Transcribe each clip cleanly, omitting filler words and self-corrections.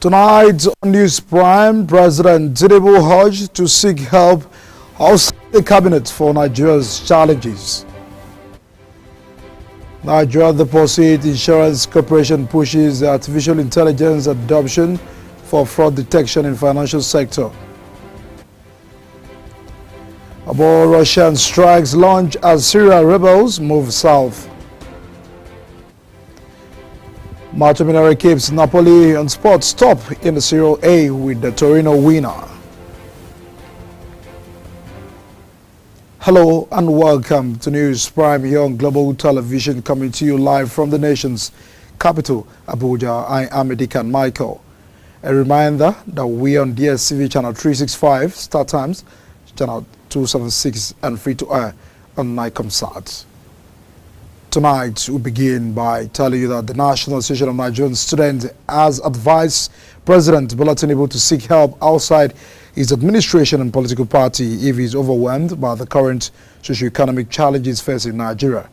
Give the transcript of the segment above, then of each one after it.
Tonight on News Prime, President Tinubu urged to seek help outside the cabinet for Nigeria's challenges. Nigeria Deposit Insurance Corporation pushes artificial intelligence adoption for fraud detection in financial sector. About Russian strikes launched as Syria rebels move south. Martinelli keeps Napoli on spot stop in the Serie A with the Torino winner. Hello and welcome to News Prime here on Global Television, coming to you live from the nation's capital, Abuja. I am Edikan Michael. A reminder that we on DSTV channel 365, Star Times, channel 276 and free to air on Nicomsat. Tonight, we begin by telling you that the National Association of Nigerian Students has advised President Bola Tinubu to seek help outside his administration and political party if he is overwhelmed by the current socio-economic challenges facing Nigeria.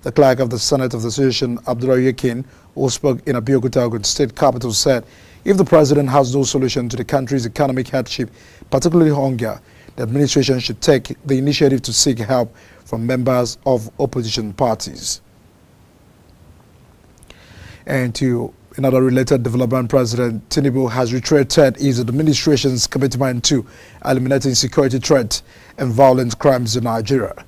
The clerk of the Senate of the Association, Abdullah Yekin, who spoke in Abeokuta, Ogun State capital, said if the president has no solution to the country's economic hardship, particularly hunger, the administration should take the initiative to seek help from members of opposition parties. And to another related development, President Tinubu has reiterated his administration's commitment to eliminating security threats and violent crimes in Nigeria.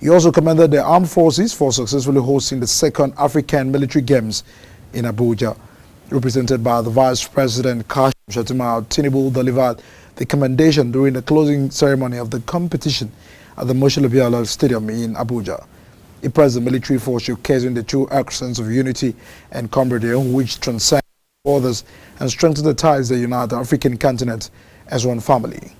He also commended the armed forces for successfully hosting the second African military games in Abuja. Represented by the Vice President Kashim Shettima, Tinubu delivered the commendation during the closing ceremony of the competition at the Moshe Obialo Stadium in Abuja. He praised the military for showcasing the true accents of unity and camaraderie which transcend borders and strengthen the ties that unite the African continent as one family.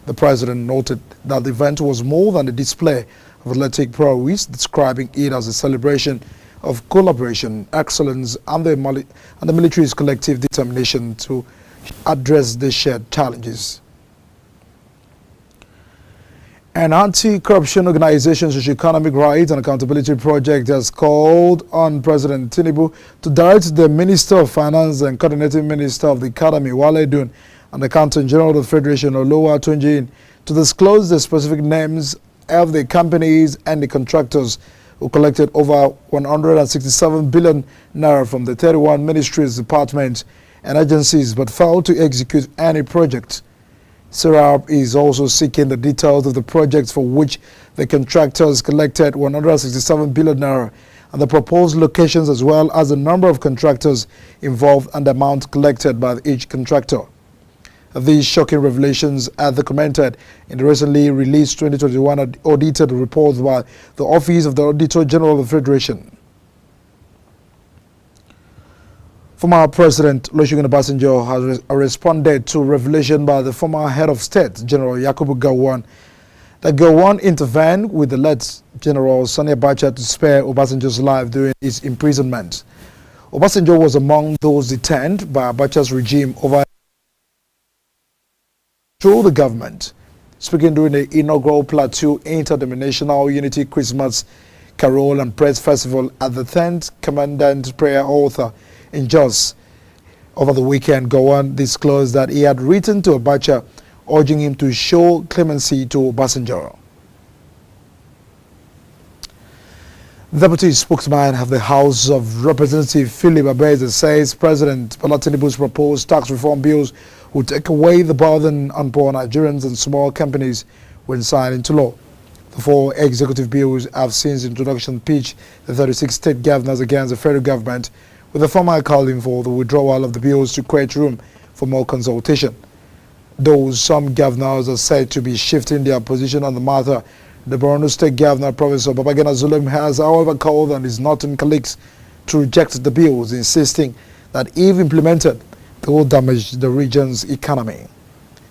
The president noted that the event was more than a display of athletic prowess, describing it as a celebration of collaboration, excellence, and the military's collective determination to address the shared challenges. An anti-corruption organization, Socio-Economic Rights and Accountability Project, has called on President Tinubu to direct the Minister of Finance and Coordinating Minister of the Academy, Wale Edun, and the Accountant General of the Federation, Olowa Tunjin, to disclose the specific names of the companies and the contractors who collected over 167 billion naira from the 31 ministries, departments, and agencies but failed to execute any project. SERAP is also seeking the details of the projects for which the contractors collected 167 billion naira and the proposed locations, as well as the number of contractors involved and the amount collected by each contractor. These shocking revelations are documented in the recently released 2021 audited report by the Office of the Auditor General of the Federation. Former President Olusegun Obasanjo has responded to revelation by the former head of state, General Yakubu Gowon, that Gowon intervened with the late General Sani Abacha to spare Obasanjo's life during his imprisonment. Obasanjo was among those detained by Abacha's regime over through the government. Speaking during the inaugural Plateau Interdenominational Unity Christmas Carol and Press Festival at the 10th Commandant Prayer Altar in Jos over the weekend, Gowon disclosed that he had written to Abacha urging him to show clemency to Obasanjo. The deputy spokesman of the House of Representatives, Philip Abeze, says President Bola Tinubu's proposed tax reform bills will take away the burden on poor Nigerians and small companies when signed into law. The 4 executive bills have since introduction pitched the 36 state governors against the federal government, with the former calling for the withdrawal of the bills to create room for more consultation. Though some governors are said to be shifting their position on the matter, the Borno State Governor, Professor Babagana Zulum, has however called on his northern colleagues to reject the bills, insisting that if implemented, they will damage the region's economy.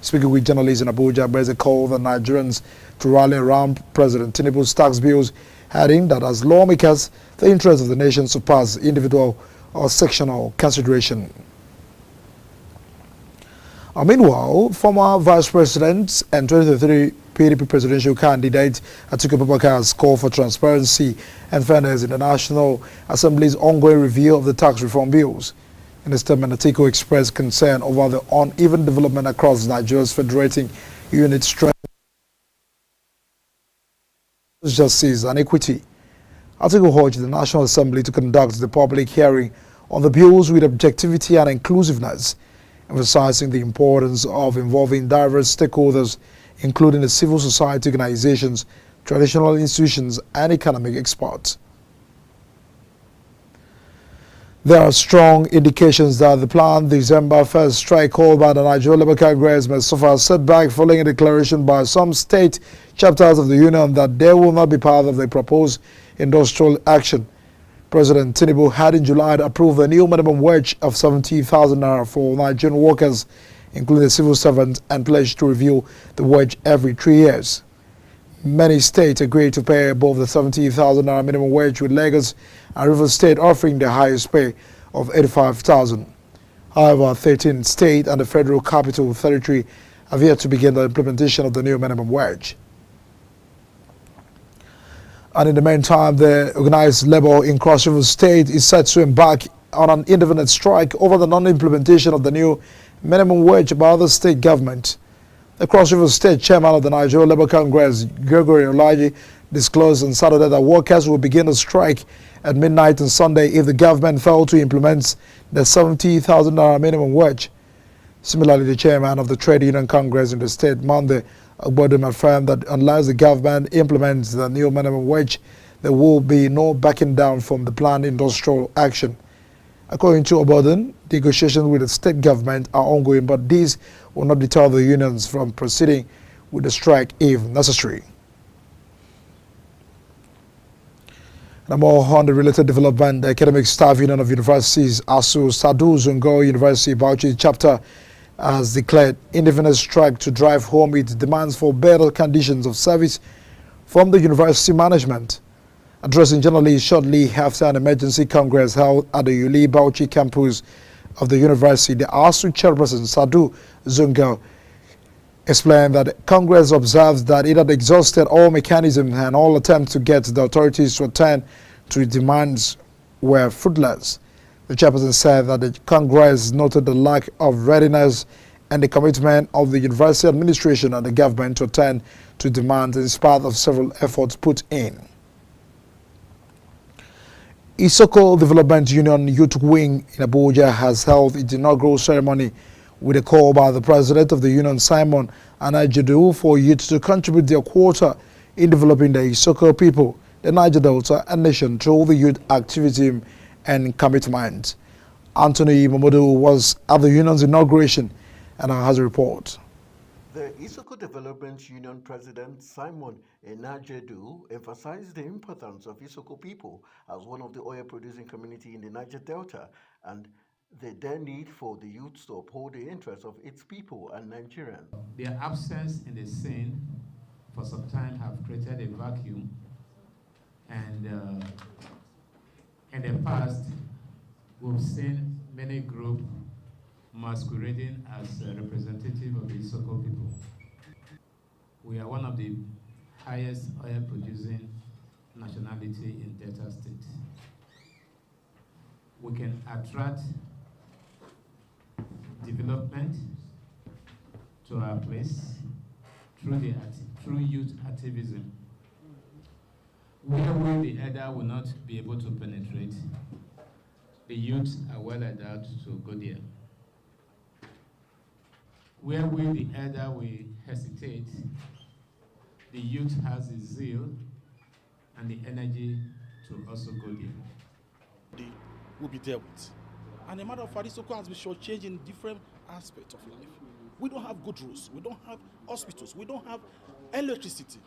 Speaking with journalists in Abuja, Abeze called on Nigerians to rally around President Tinubu's tax bills, adding that as lawmakers, the interests of the nation surpass individual or sectional consideration. Meanwhile, former Vice President and 2023 PDP presidential candidate Atiku Abubakar has called for transparency and fairness in the National Assembly's ongoing review of the tax reform bills. In a statement, Atiku expressed concern over the uneven development across Nigeria's federating unit strength, justice and equity. Atiku urged the National Assembly to conduct the public hearing on the bills with objectivity and inclusiveness, emphasizing the importance of involving diverse stakeholders, including the civil society organizations, traditional institutions, and economic experts. There are strong indications that the planned December 1st strike called by the Nigeria Labour Congress may suffer a setback following a declaration by some state chapters of the union that they will not be part of the proposed industrial action. President Tinubu had in July approved a new minimum wage of 70,000 naira for Nigerian workers, including civil servants, and pledged to review the wage every 3 years. Many states agreed to pay above the 70,000 naira minimum wage, with Lagos and Rivers State offering the highest pay of 85,000. However, 13 states and the Federal Capital Territory have yet to begin the implementation of the new minimum wage. And in the meantime, the organized labor in Cross River State is set to embark on an indefinite strike over the non-implementation of the new minimum wage by the state government. The Cross River State chairman of the Nigeria Labour Congress, Gregory Olaji, disclosed on Saturday that workers will begin a strike at midnight on Sunday if the government failed to implement the 70,000 naira minimum wage. Similarly, the chairman of the Trade Union Congress in the state, Monday Ogbodun, affirmed that unless the government implements the new minimum wage, there will be no backing down from the planned industrial action. According to Ogbodun, negotiations with the state government are ongoing, but these will not deter the unions from proceeding with the strike if necessary. And more on the related development, the Academic Staff Union of Universities, ASU Sadu Zungo University Bauchi chapter, has declared indefinite strike to drive home its demands for better conditions of service from the university management. Addressing journalists shortly after an emergency congress held at the Yuli Bauchi campus of the university, the ASU chairperson Sadu Zungo explained that Congress observes that it had exhausted all mechanisms and all attempts to get the authorities to attend to its demands were fruitless. The chairperson said that the Congress noted the lack of readiness and the commitment of the university administration and the government to attend to demands in spite of several efforts put in. Isoko Development Union Youth Wing in Abuja has held its inaugural ceremony with a call by the president of the union, Simon Anajedu, for youth to contribute their quota in developing the Isoko people, the Niger Delta, and nation through the youth activity and commitment. Anthony Momodu was at the union's inauguration and has a report. The Isoko Development Union President Simon Enajedu emphasized the importance of Isoko people as one of the oil-producing community in the Niger Delta and their need for the youth to uphold the interests of its people and Nigerians. Their absence in the scene for some time have created a vacuum, and in the past we've seen many groups masquerading as representative of the Isoko people. We are one of the highest oil producing nationality in Delta State. We can attract development to our place through youth activism. Where the elder will not be able to penetrate, the youth are well endowed to go there. Where the elder will hesitate, the youth has the zeal and the energy to also go there. They will be dealt with. And a matter of fact, Isoko has been shortchanged in different aspects of life. We don't have good roads, we don't have hospitals, we don't have electricity.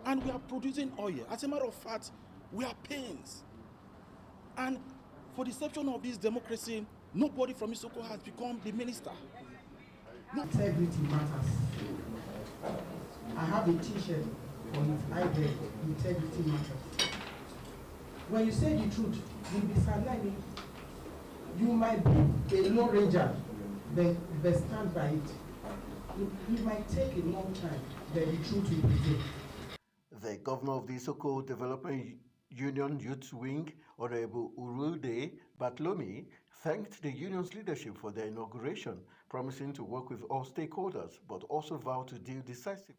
And we are producing oil. As a matter of fact, we are pains. And for the exception of this democracy, nobody from Isoko has become the minister. Integrity matters. I have a t-shirt on it. I read integrity matters. When you say the truth, you'll be sidelined. You might be a low ranger, but stand by it. It might take a long time, but the truth will prevail. The governor of the Isoko Development Union Youth Wing, Honorable Urude Batlomi, thanked the union's leadership for their inauguration, promising to work with all stakeholders, but also vowed to deal decisively.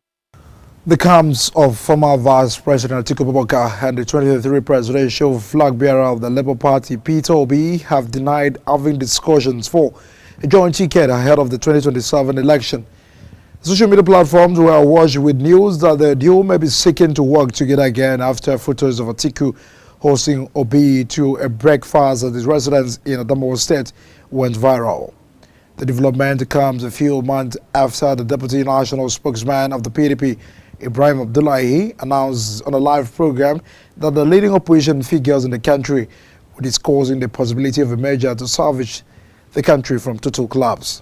The camps of former Vice President Atiku Abubakar and the 2023 presidential flag bearer of the Labour Party, Peter Obi, have denied having discussions for a joint ticket ahead of the 2027 election. Social media platforms were awash with news that the duo may be seeking to work together again after photos of Atiku hosting Obi to a breakfast at his residence in Adamawa State went viral. The development comes a few months after the deputy national spokesman of the PDP, Ibrahim Abdullahi, announced on a live program that the leading opposition figures in the country were discussing the possibility of a merger to salvage the country from total collapse.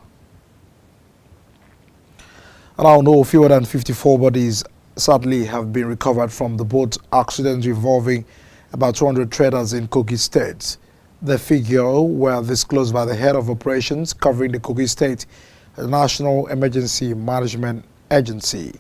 Around fewer than 54 bodies sadly have been recovered from the boat accident involving about 200 traders in Kogi State. The figure were disclosed by the head of operations covering the Kogi State National Emergency Management Agency.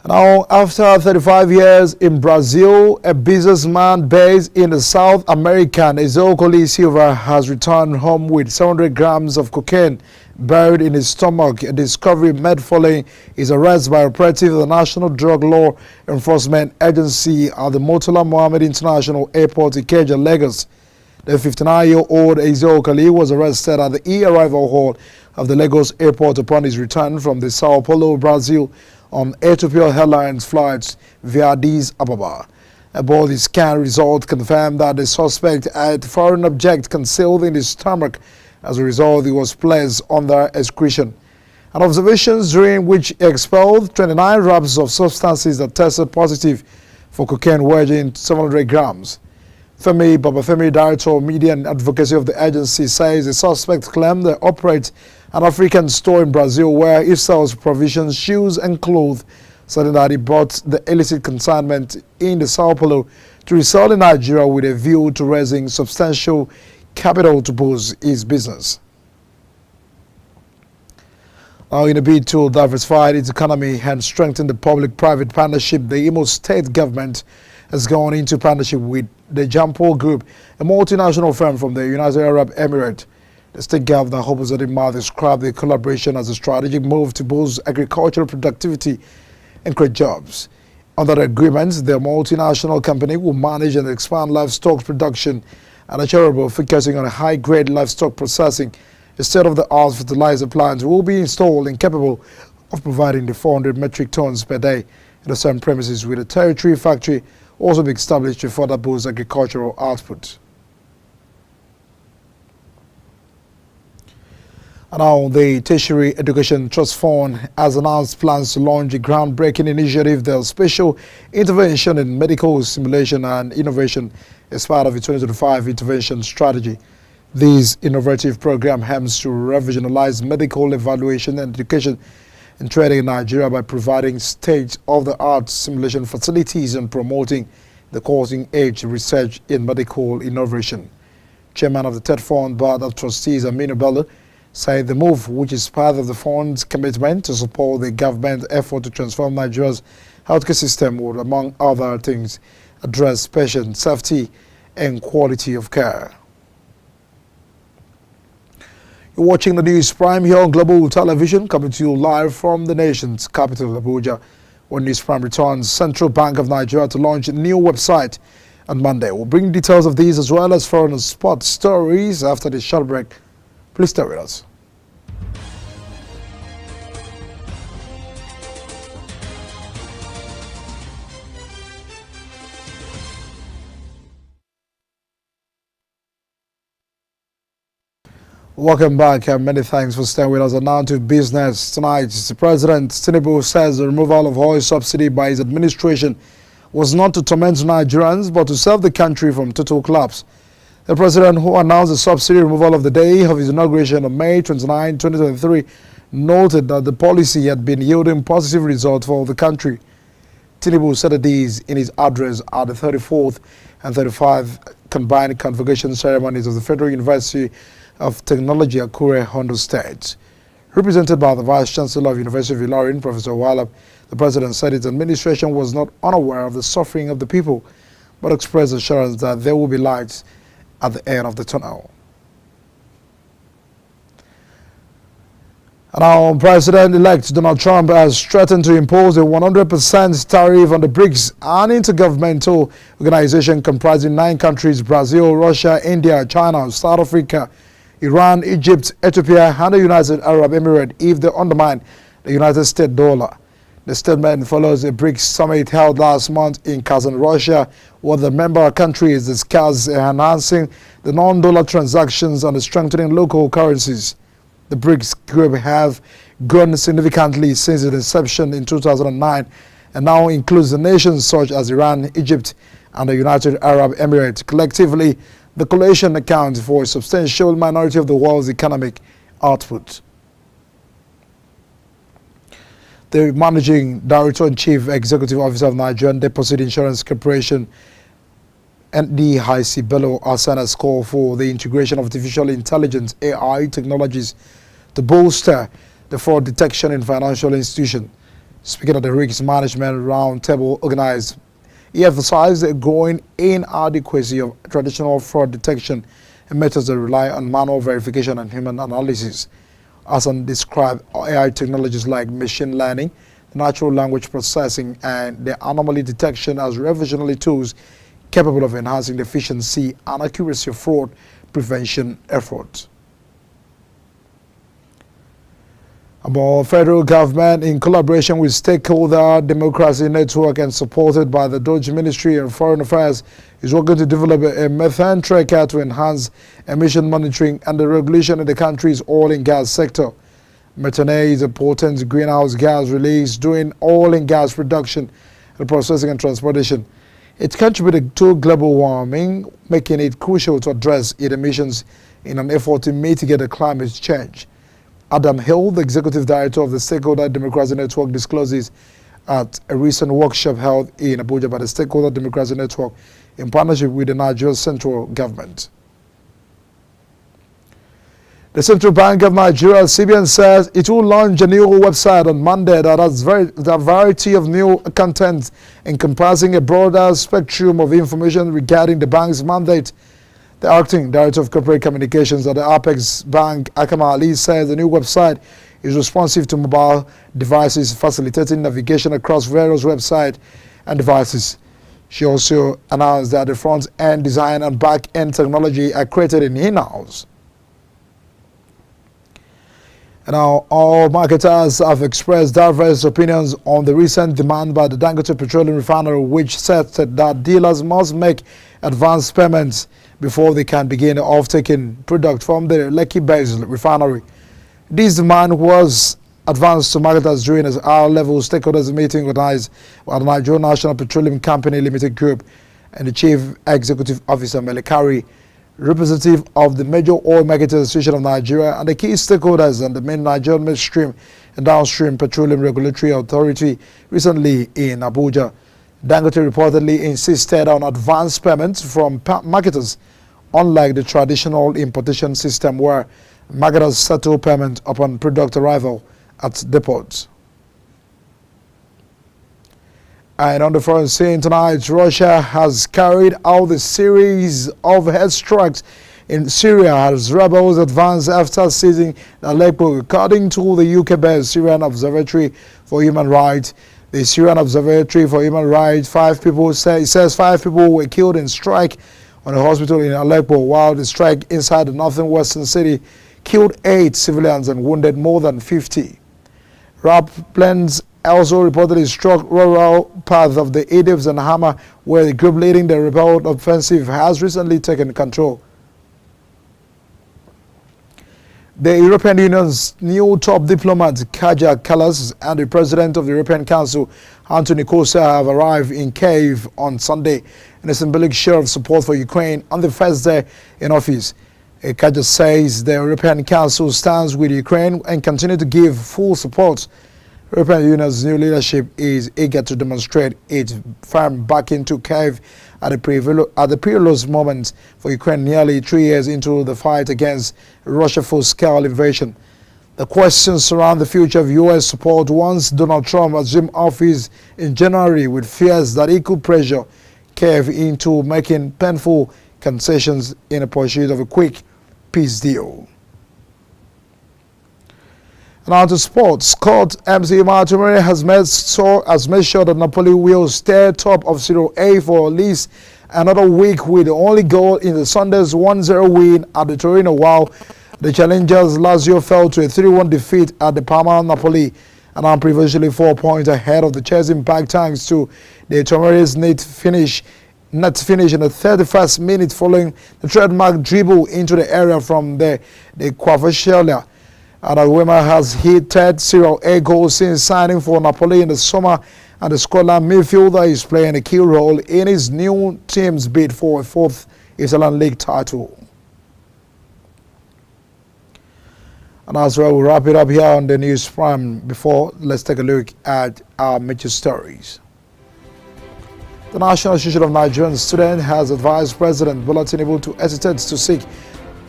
Now, after 35 years in Brazil, a businessman based in the South American, Ezeokoli Silva, has returned home with 700 grams of cocaine buried in his stomach, a discovery made following his arrest by operatives of the National Drug Law Enforcement Agency at the Murtala Mohammed International Airport, Ikeja, Lagos. The 59-year-old Ezeokoli was arrested at the e-arrival hall of the Lagos airport upon his return from the Sao Paulo, Brazil, on Ethiopian Airlines flights via Addis Ababa. A body scan result confirmed that the suspect had foreign object concealed in his stomach. As a result, he was placed under excretion. And observations during which he expelled 29 wraps of substances that tested positive for cocaine weighing 700 grams. Femi Babafemi, Director of Media and Advocacy of the agency, says the suspect claimed they operate an African store in Brazil where he sells provisions, shoes and clothes, saying that he bought the illicit consignment in the Sao Paulo to resell in Nigeria with a view to raising substantial capital to boost his business. Now, in a bid to diversify its economy and strengthen the public-private partnership, the Imo State government has gone into partnership with the Jampo Group, a multinational firm from the United Arab Emirates. The state governor, Hope Uzodinma, described the collaboration as a strategic move to boost agricultural productivity and create jobs. Under the agreement, the multinational company will manage and expand livestock production and achievable, focusing on a high-grade livestock processing. A state-of-the-art fertilizer plant will be installed and capable of providing the 400 metric tons per day in the same premises, with a territory factory also be established to further boost agricultural output. And now, the Tertiary Education Trust Fund has announced plans to launch a groundbreaking initiative, the Special Intervention in Medical Simulation and Innovation, as part of the 2025 intervention strategy. This innovative program aims to revolutionise medical evaluation and education and training in Nigeria by providing state-of-the-art simulation facilities and promoting the cutting-edge research in medical innovation. Chairman of the TED Fund Board of Trustees, Aminu Bello, said the move, which is part of the fund's commitment to support the government effort to transform Nigeria's healthcare system, would, among other things, address patient safety and quality of care. You're watching the News Prime here on Global Television, coming to you live from the nation's capital, Abuja. When News Prime returns, Central Bank of Nigeria to launch a new website on Monday. We'll bring details of these as well as foreign spot stories after the short break. Please stay with us. Welcome back and many thanks for staying with us. And now to business tonight. President Tinubu says the removal of oil subsidy by his administration was not to torment Nigerians but to save the country from total collapse. The president, who announced the subsidy removal of the day of his inauguration on May 29, 2023, noted that the policy had been yielding positive results for the country. Tinubu said this in his address at the 34th and 35th combined convocation ceremonies of the Federal University of Technology, Akure, Ondo State. Represented by the Vice Chancellor of University of Ilorin, Professor Walab, The president said his administration was not unaware of the suffering of the people, but expressed assurance that there will be light at the end of the tunnel. Now, President-elect Donald Trump has threatened to impose a 100% tariff on the BRICS, an intergovernmental organization comprising 9 countries: Brazil, Russia, India, China, South Africa, Iran, Egypt, Ethiopia, and the United Arab Emirates, if they undermine the United States dollar. The statement follows a BRICS summit held last month in Kazan, Russia, where the member countries discussed enhancing the non-dollar transactions and strengthening local currencies. The BRICS group have grown significantly since its inception in 2009 and now includes the nations such as Iran, Egypt, and the United Arab Emirates. Collectively, the coalition accounts for a substantial minority of the world's economic output. The Managing Director and Chief Executive Officer of Nigerian Deposit Insurance Corporation, NDIC, Bello Hassan, has called for the integration of artificial intelligence (AI) technologies to bolster the fraud detection in financial institutions. Speaking at the Risk Management Roundtable organized, he emphasized the growing inadequacy of traditional fraud detection and methods that rely on manual verification and human analysis. Hassan described AI technologies like machine learning, natural language processing, and the anomaly detection as revolutionary tools capable of enhancing the efficiency and accuracy of fraud prevention efforts. About federal government, in collaboration with Stakeholder Democracy Network and supported by the Dutch Ministry of Foreign Affairs, is working to develop a methane tracker to enhance emission monitoring and the regulation in the country's oil and gas sector. Methane is a potent greenhouse gas release during oil and gas production and processing and transportation. It contributed to global warming, making it crucial to address its emissions in an effort to mitigate the climate change. Adam Hill, the Executive Director of the Stakeholder Democracy Network, discloses at a recent workshop held in Abuja by the Stakeholder Democracy Network in partnership with the Nigerian Central Government. The Central Bank of Nigeria, CBN, says it will launch a new website on Monday that has a variety of new content encompassing a broader spectrum of information regarding the bank's mandate. The acting director of corporate communications at the Apex Bank, Akama Ali, says the new website is responsive to mobile devices, facilitating navigation across various websites and devices. She also announced that the front-end design and back-end technology are created in-house. Now, all marketers have expressed diverse opinions on the recent demand by the Dangote Petroleum Refinery, which said that dealers must make advance payments before they can begin off-taking product from the Lekki-based refinery. This demand was advanced to marketers during a high-level stakeholders meeting organized by the Nigerian National Petroleum Company Limited Group and the Chief Executive Officer, Melekari, representative of the Major Oil Marketers Association of Nigeria, and the key stakeholders and the main Nigerian midstream and downstream petroleum regulatory authority recently in Abuja. Dangote reportedly insisted on advance payments from marketers, unlike the traditional importation system where marketers settle payment upon product arrival at depots. And on the front scene tonight, Russia has carried out a series of airstrikes in Syria as rebels advance after seizing Aleppo, according to the UK-based Syrian Observatory for Human Rights. The Syrian Observatory for Human Rights, says 5 people were killed in strike on a hospital in Aleppo, while the strike inside the northwestern city killed 8 civilians and wounded more than 50. RAP planes also reportedly struck rural parts of the Idlib and Hama, where the group leading the rebel offensive has recently taken control. The European Union's new top diplomat, Kaja Kallas, and the President of the European Council, Antonio Costa, have arrived in Kyiv on Sunday in a symbolic show of support for Ukraine on the first day in office. Kaja says the European Council stands with Ukraine and continue to give full support. European Union's new leadership is eager to demonstrate its firm backing to Kyiv at the perilous moment for Ukraine nearly 3 years into the fight against Russia's full-scale invasion. The questions surround the future of U.S. support once Donald Trump assumed office in January, with fears that he could pressure Kiev into making painful concessions in a pursuit of a quick peace deal. Now to sports. Scott MC Martinelli has made sure that Napoli will stay top of Serie A for at least another week, with the only goal in the Sunday's 1-0 win at the Torino, while the challengers Lazio fell to a 3-1 defeat at the Parma. Napoli and are previously 4 points ahead of the chasing pack thanks to the Tomori's net finish in the 31st minute following the trademark dribble into the area from the Quavascelia. And Aguema has hit third Serie A goal since signing for Napoli in the summer, and the Scotland midfielder is playing a key role in his new team's bid for a fourth Italian league title. And as well, we'll wrap it up here on the News Prime. Before, let's take a look at our major stories. The National Association of Nigerian Students has advised President Bola Tinubu to hesitate to seek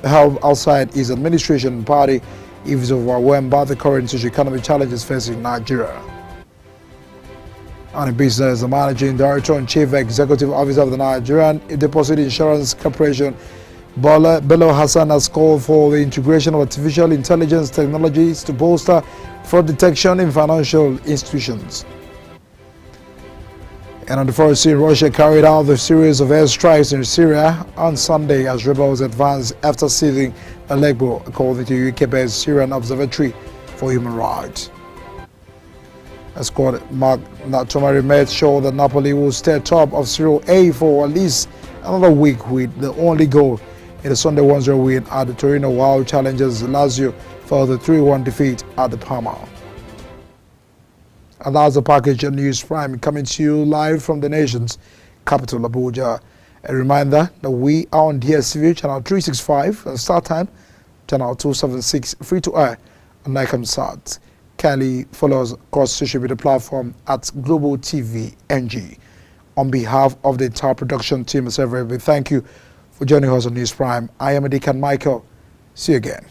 help outside his administration party if he's overwhelmed by the current socio-economic challenges facing Nigeria. And in business, the Managing Director and Chief Executive Officer of the Nigerian Deposit Insurance Corporation, Bello Hassan, has called for the integration of artificial intelligence technologies to bolster fraud detection in financial institutions. And on the first scene, Russia carried out a series of airstrikes in Syria on Sunday as rebels advanced after seizing Aleppo, according to UK-based Syrian Observatory for Human Rights. As court Mark Tomari made sure that Napoli will stay top of Serie A for at least another week, with the only goal in the Sunday 1-0 win at the Torino, while challengers Lazio fell the 3-1 defeat at the Parma. And that's the package of News Prime, coming to you live from the nation's capital, Abuja. A reminder that we are on DSTV channel 365 and start time channel 276, free to air on Nicomsat. Kindly follow us across social media platform at Global TV NG. On behalf of the entire production team, we thank you for joining us on News Prime. I am Adikan Michael. See you again.